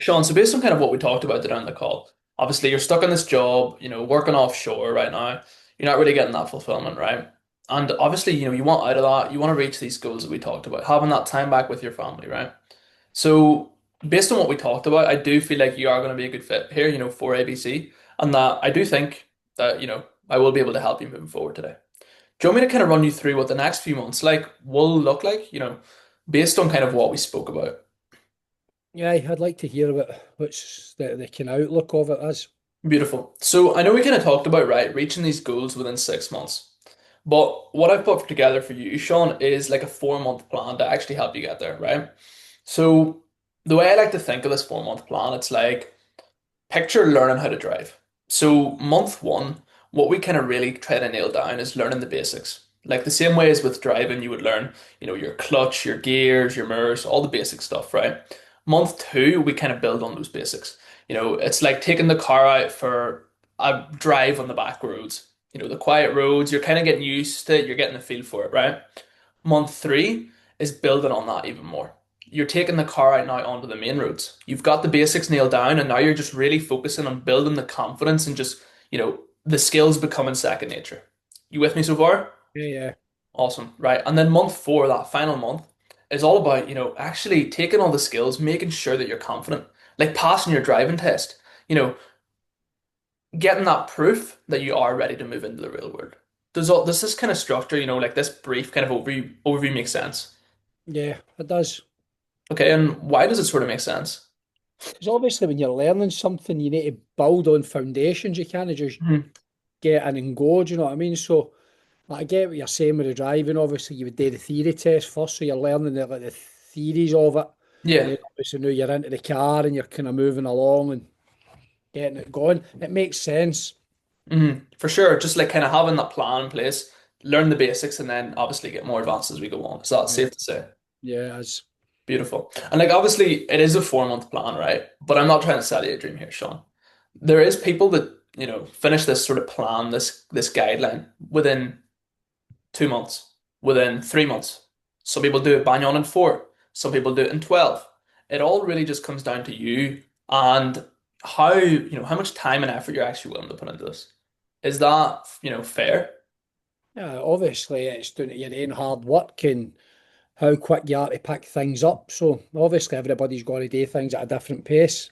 Sean, so based on kind of what we talked about today on the call, obviously you're stuck in this job, working offshore right now. You're not really getting that fulfillment, right? And obviously, you want out of that, you want to reach these goals that we talked about, having that time back with your family, right? So based on what we talked about, I do feel like you are going to be a good fit here, for ABC, and that I do think that, I will be able to help you moving forward today. Do you want me to kind of run you through what the next few months will look like, based on kind of what we spoke about? Yeah, I'd like to hear about what's the kind of outlook of it is. Beautiful. So I know we kind of talked about, right, reaching these goals within 6 months. But what I've put together for you, Sean, is like a 4 month plan to actually help you get there, right? So the way I like to think of this 4 month plan, it's like picture learning how to drive. So month one, what we kind of really try to nail down is learning the basics. Like the same way as with driving, you would learn, your clutch, your gears, your mirrors, all the basic stuff, right? Month two, we kind of build on those basics. It's like taking the car out for a drive on the back roads. The quiet roads, you're kind of getting used to it, you're getting the feel for it, right? Month three is building on that even more. You're taking the car out now onto the main roads. You've got the basics nailed down, and now you're just really focusing on building the confidence and just, the skills becoming second nature. You with me so far? Yeah, yeah. Awesome. Right. And then month four, that final month, is all about, actually taking all the skills, making sure that you're confident, like passing your driving test, you know, getting that proof that you are ready to move into the real world. Does this kind of structure, like this brief kind of overview make sense? Yeah, it does. Okay, and why does it sort of make sense? Because obviously when you're learning something, you need to build on foundations. You can't just Mhm. get in and go, do you know what I mean? So like, I get what you're saying with the driving. Obviously, you would do the theory test first, so you're learning the theories of it. And Yeah. then obviously now you're into the car and you're kind of moving along and getting it going. It makes sense. For sure. Just like kind of having that plan in place, learn the basics, and then obviously get more advanced as we go on. Is that Yeah, safe to say? yeah, it's Beautiful. And like obviously it is a 4 month plan, right? But I'm not trying to sell you a dream here, Sean. There is people that, finish this sort of plan, this guideline within 2 months, within 3 months. Some people do it bang on in four. Some people do it in 12. It all really just comes down to you and how much time and effort you're actually willing to put into this. Is that, fair? yeah, obviously it's doing it your own hard work and how quick you are to pick things up. So obviously everybody's got to do things at a different pace.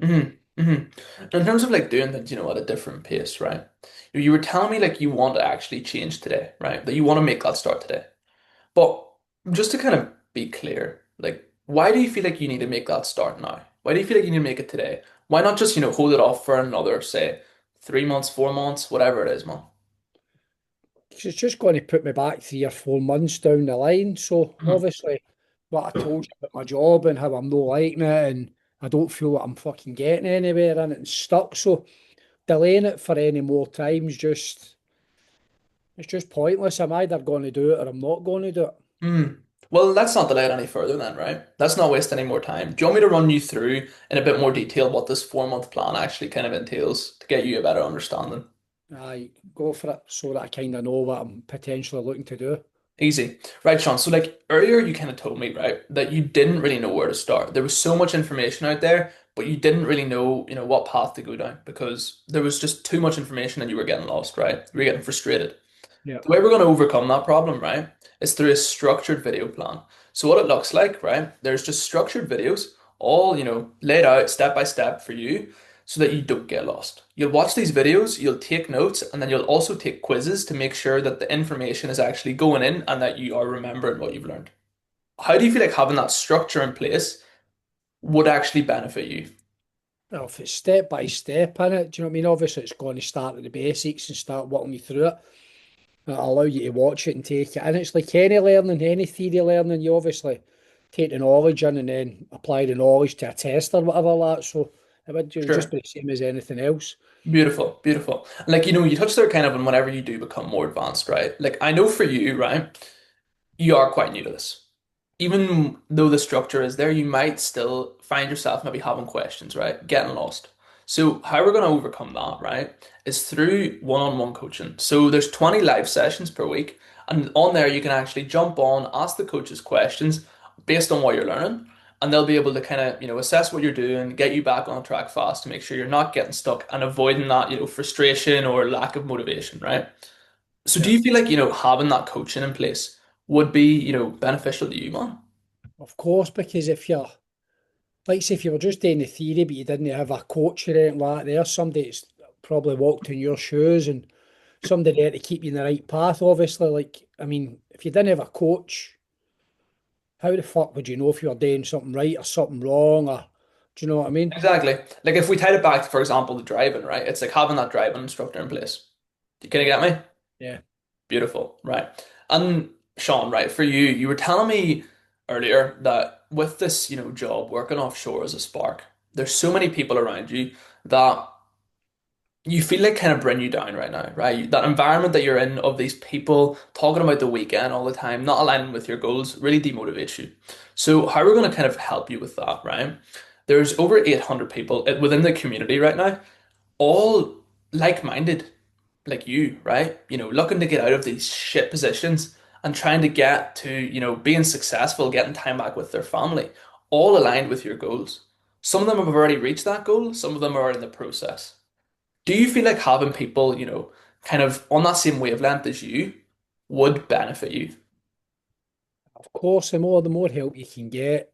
In terms of like doing things, at a different pace, right? You were telling me like you want to actually change today, right? That you want to make that start today. But just to kind of be clear, like, why do you feel like you need to make that start now? Why do you feel like you need to make it today? Why not just, hold it off for another, say, 3 months, 4 months, whatever it is, man? It's just going to put me back 3 or 4 months down the line. So Mhm. obviously what I told you about my job and how I'm not liking it and I don't feel that I'm fucking getting anywhere and it's stuck. So delaying it for any more times just it's just pointless. I'm either going to do it or I'm not going to do it. Mm. Well, let's not delay it any further then, right? Let's not waste any more time. Do you want me to run you through in a bit more detail what this 4 month plan actually kind of entails to get you a better understanding? I go for it so that I kind of know what I'm potentially looking to do. Easy. Right, Sean. So like earlier you kind of told me, right, that you didn't really know where to start. There was so much information out there, but you didn't really know, what path to go down because there was just too much information and you were getting lost, right? You were getting frustrated. Yeah. The way we're going to overcome that problem, right, is through a structured video plan. So what it looks like, right, there's just structured videos, all, laid out step by step for you so that you don't get lost. You'll watch these videos, you'll take notes, and then you'll also take quizzes to make sure that the information is actually going in and that you are remembering what you've learned. How do you feel like having that structure in place would actually benefit you? Well, if it's step by step in it, do you know what I mean? Obviously, it's going to start at the basics and start working you through it. It'll allow you to watch it and take it. And it's like any learning, any theory learning, you obviously take the knowledge in and then apply the knowledge to a test or whatever like that. So it would just Sure. be the same as anything else. Beautiful, beautiful. And like, you touch there kind of on whenever you do become more advanced, right? Like, I know for you, right? You are quite new to this. Even though the structure is there, you might still find yourself maybe having questions, right? Getting lost. So how we're going to overcome that, right, is through one-on-one coaching. So there's 20 live sessions per week, and on there you can actually jump on, ask the coaches questions based on what you're learning, and they'll be able to kind of, assess what you're doing, get you back on track fast to make sure you're not getting stuck and avoiding that, frustration or lack of motivation, right? So do Yeah. you feel like, having that coaching in place would be, beneficial to you, man? Of course, because if you're like say if you were just doing the theory but you didn't have a coach or anything like that, there's somebody that's probably walked in your shoes and somebody there to keep you in the right path, obviously. Like, I mean, if you didn't have a coach, how the fuck would you know if you were doing something right or something wrong or do you know what I mean? Exactly. Like if we tied it back to, for example, the driving, right? It's like having that driving instructor in place. Can you get me? Yeah. Beautiful, right? And Sean, right, for you, you were telling me earlier that with this, job working offshore as a spark, there's so many people around you that you feel like kind of bring you down right now, right? That environment that you're in of these people talking about the weekend all the time, not aligning with your goals, really demotivates you. So how we're going to kind of help you with that, right? There's over 800 people within the community right now, all like-minded, like you, right? Looking to get out of these shit positions and trying to get to, being successful, getting time back with their family, all aligned with your goals. Some of them have already reached that goal, some of them are in the process. Do you feel like having people, kind of on that same wavelength as you would benefit you? Of course, the more help you can get,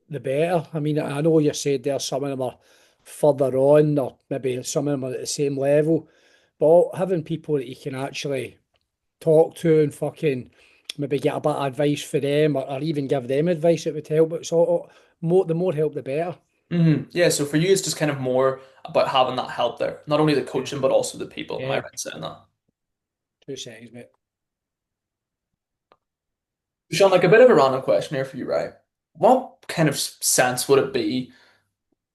the better. I mean, I know you said there some of them are further on, or maybe some of them are at the same level, but having people that you can actually talk to and fucking maybe get a bit of advice for them or even give them advice that would help. But so more the more help the better. Yeah, so for you, it's just kind of more about having that help there, not only the Yeah. coaching, but also the people. Am I Yeah. right in saying that? 2 seconds, mate. Sean, like a bit of a random question here for you, right? What kind of sense would it be?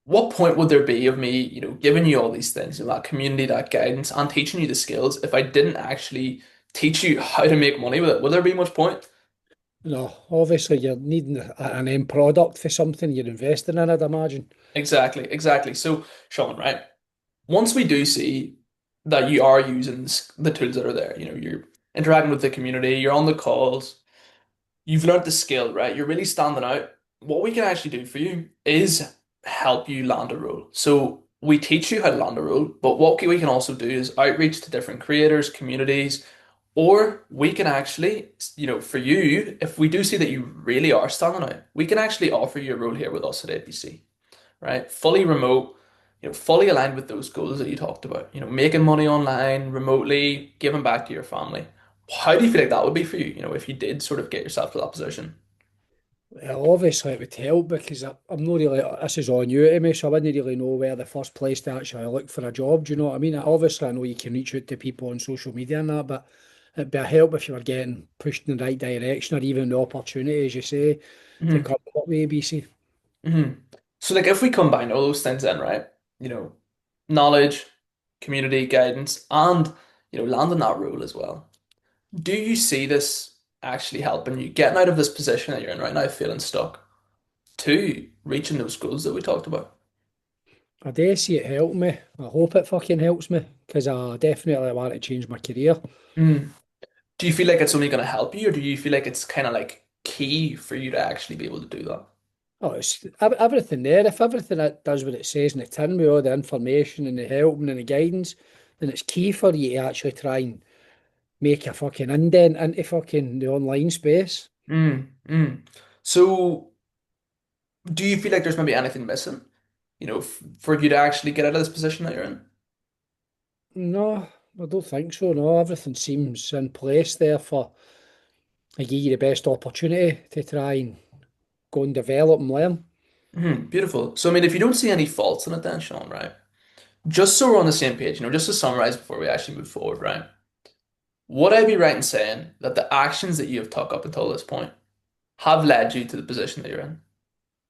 What point would there be of me, giving you all these things, that community, that guidance, and teaching you the skills if I didn't actually teach you how to make money with it? Would there be much point? No, obviously you're needing an end product for something you're investing in, I'd imagine. Exactly, exactly. So, Sean, right? Once we do see that you are using the tools that are there, you're interacting with the community, you're on the calls, you've learned the skill, right? You're really standing out. What we can actually do for you is help you land a role. So we teach you how to land a role, but what we can also do is outreach to different creators, communities, or we can actually, for you, if we do see that you really are standing out, we can actually offer you a role here with us at ABC, right? Fully remote, fully aligned with those goals that you talked about, making money online, remotely, giving back to your family. How do you feel like that would be for you, if you did sort of get yourself to that position? Well, obviously it would help because I'm not really, this is all new to me, so I wouldn't really know where the first place to actually look for a job. Do you know what I mean? Obviously, I know you can reach out to people on social media and that, but it'd be a help if you were getting pushed in the right direction or even the opportunity, as you say, to hmm come up with ABC. hmm So like if we combine all those things in, right? You know, knowledge, community guidance, and landing that role as well. Do you see this actually helping you getting out of this position that you're in right now, feeling stuck, to reaching those goals that we talked about? I do see it help me. I hope it fucking helps me because I definitely want to change my career. Mm. Do you feel like it's only going to help you, or do you feel like it's kind of like key for you to actually be able to do that? Oh, it's everything there. If everything it does what it says in the tin with all the information and the helping and the guidance, then it's key for you to actually try and make a fucking indent into fucking the online space. Mm. So, do you feel like there's maybe anything missing, for you to actually get out of this position that you're in? No, I don't think so. No, everything seems in place there for to give you the best opportunity to try and go and develop and learn. Beautiful. So, I mean, if you don't see any faults in it, then Sean, right? Just so we're on the same page, just to summarize before we actually move forward, right? Would I be right in saying that the actions that you have took up until this point have led you to the position that you're in?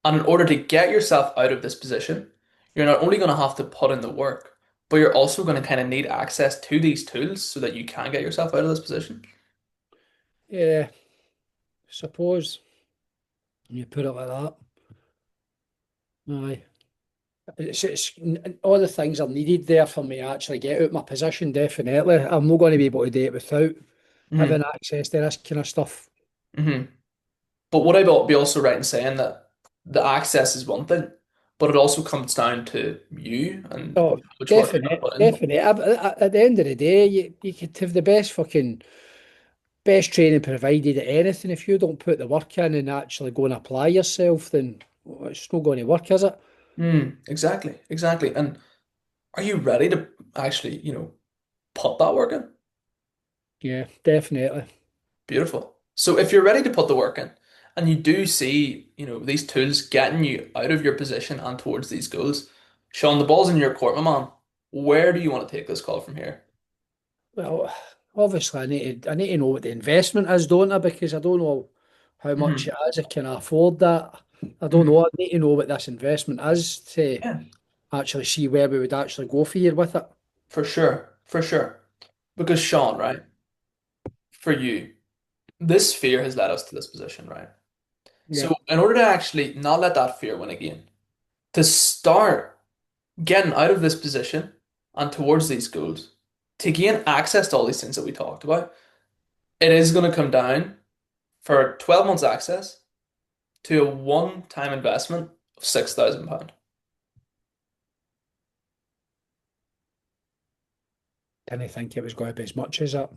And in order to get yourself out of this position, you're not only going to have to put in the work, but you're also going to kind of need access to these tools so that you can get yourself out of this position. Yeah, suppose you put it like that. Aye. It's all the things are needed there for me to actually get out my position, definitely. I'm not going to be able to do it without hmm having access to this kind of stuff. hmm But would I be also right in saying that the access is one thing, but it also comes down to you and Oh, how much work you're definite, gonna put in. definite. At the end of the day, you could have the best training provided at anything. If you don't put the work in and actually go and apply yourself, then well, it's not going to work, is it? Exactly, exactly. And are you ready to actually, put that work in? Yeah, definitely. Beautiful. So if you're ready to put the work in and you do see, these tools getting you out of your position and towards these goals, Sean, the ball's in your court, my man. Where do you want to take this call from here? Well, obviously, I need to know what the investment is, don't I? Because I don't know how much hmm it is. I can afford that. I don't know. I need to know what this investment is to Yeah, actually see where we would actually go for year with it. for sure, for sure. Because Sean, right, for you, this fear has led us to this position, right? Yeah. So in order to actually not let that fear win again, to start getting out of this position and towards these goals, to gain access to all these things that we talked about, it is going to come down for 12 months access to a one-time investment of £6,000. Didn't think it was going to be as much as that.